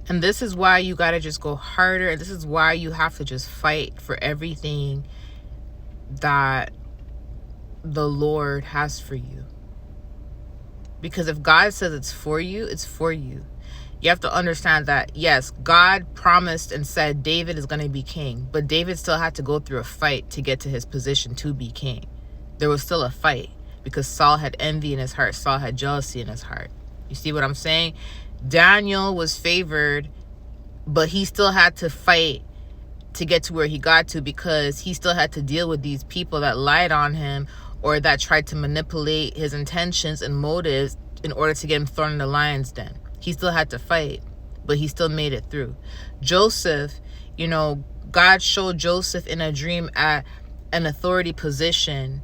And this is why you got to just go harder. And this is why you have to just fight for everything that the Lord has for you. Because if God says it's for you, it's for you. You have to understand that, yes, God promised and said David is going to be king, but David still had to go through a fight to get to his position to be king. There was still a fight because Saul had envy in his heart. Saul had jealousy in his heart. You see what I'm saying? Daniel was favored, but he still had to fight to get to where he got to, because he still had to deal with these people that lied on him or that tried to manipulate his intentions and motives in order to get him thrown in the lion's den. He still had to fight, but he still made it through. Joseph, God showed Joseph in a dream at an authority position,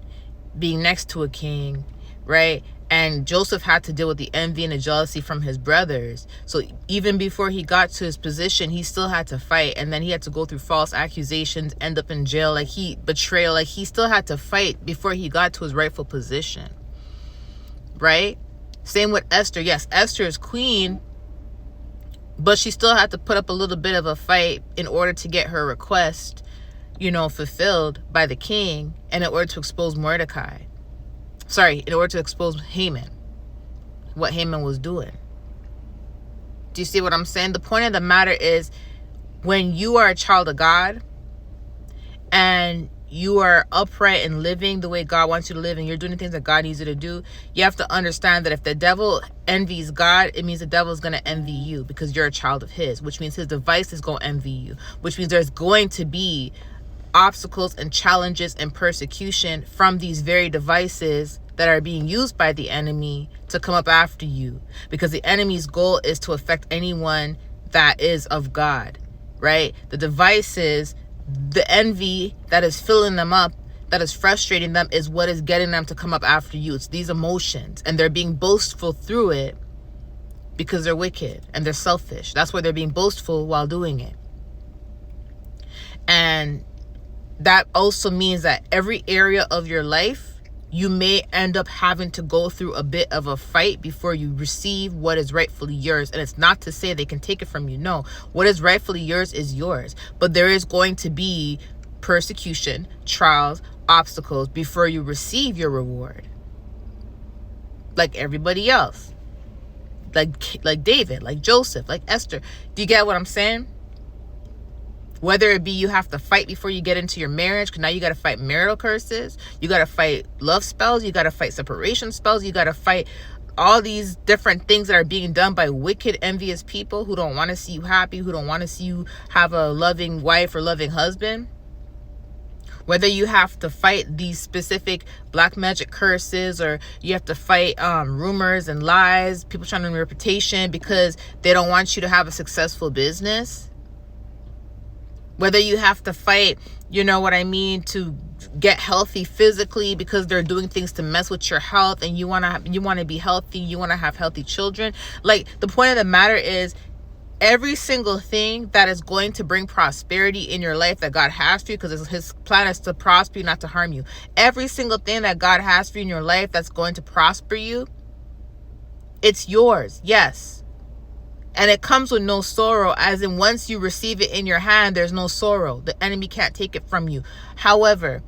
being next to a king, right? And Joseph had to deal with the envy and the jealousy from his brothers. So even before he got to his position, he still had to fight. And then he had to go through false accusations, end up in jail, betrayal. He still had to fight before he got to his rightful position, right? Same with Esther. Yes, Esther is queen, but she still had to put up a little bit of a fight in order to get her request, fulfilled by the king, and in order to expose Mordecai. In order to expose Haman, what Haman was doing. Do you see what I'm saying? The point of the matter is, when you are a child of God and you are upright and living the way God wants you to live, and you're doing the things that God needs you to do, you have to understand that if the devil envies God, it means the devil is going to envy you, because you're a child of his, which means his device is going to envy you, which means there's going to be obstacles and challenges and persecution from these very devices that are being used by the enemy to come up after you, because the enemy's goal is to affect anyone that is of God, right? The devices, the envy that is filling them up, that is frustrating them, is what is getting them to come up after you. It's these emotions, and they're being boastful through it because they're wicked and they're selfish. That's why they're being boastful while doing it. And that also means that every area of your life, you may end up having to go through a bit of a fight before you receive what is rightfully yours. And it's not to say they can take it from you. No, what is rightfully yours is yours. But there is going to be persecution, trials, obstacles before you receive your reward. Like everybody else. Like David, like Joseph, like Esther. Do you get what I'm saying? Whether it be you have to fight before you get into your marriage, because now you got to fight marital curses, you got to fight love spells, you got to fight separation spells, you got to fight all these different things that are being done by wicked, envious people who don't want to see you happy, who don't want to see you have a loving wife or loving husband. Whether you have to fight these specific black magic curses, or you have to fight rumors and lies, people trying to ruin your reputation because they don't want you to have a successful business. Whether you have to fight, to get healthy physically because they're doing things to mess with your health, and you want to be healthy, you want to have healthy children. Like, the point of the matter is, every single thing that is going to bring prosperity in your life that God has for you, because his plan is to prosper you, not to harm you. Every single thing that God has for you in your life that's going to prosper you, it's yours. Yes. And it comes with no sorrow, as in once you receive it in your hand, there's no sorrow. The enemy can't take it from you. However,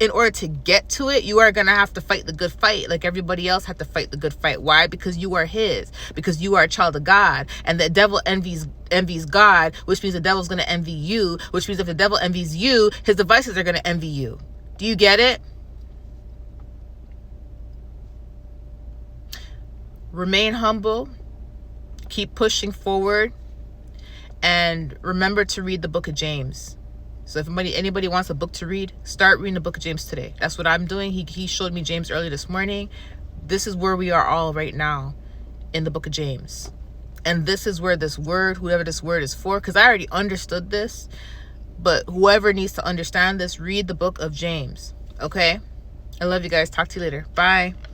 in order to get to it, you are going to have to fight the good fight, like everybody else had to fight the good fight. Why? Because you are his, because you are a child of God, and the devil envies God, which means the devil's going to envy you, which means if the devil envies you, his devices are going to envy you. Do you get it? Remain humble. Keep pushing forward, and remember to read the book of James. So if anybody wants a book to read, start reading the book of James today. That's what I'm doing. He showed me James early this morning. This is where we are all right now, in the book of James. And this is where this word, whoever this word is for, because I already understood this, but whoever needs to understand this, read the book of James. Okay? I love you guys. Talk to you later. Bye.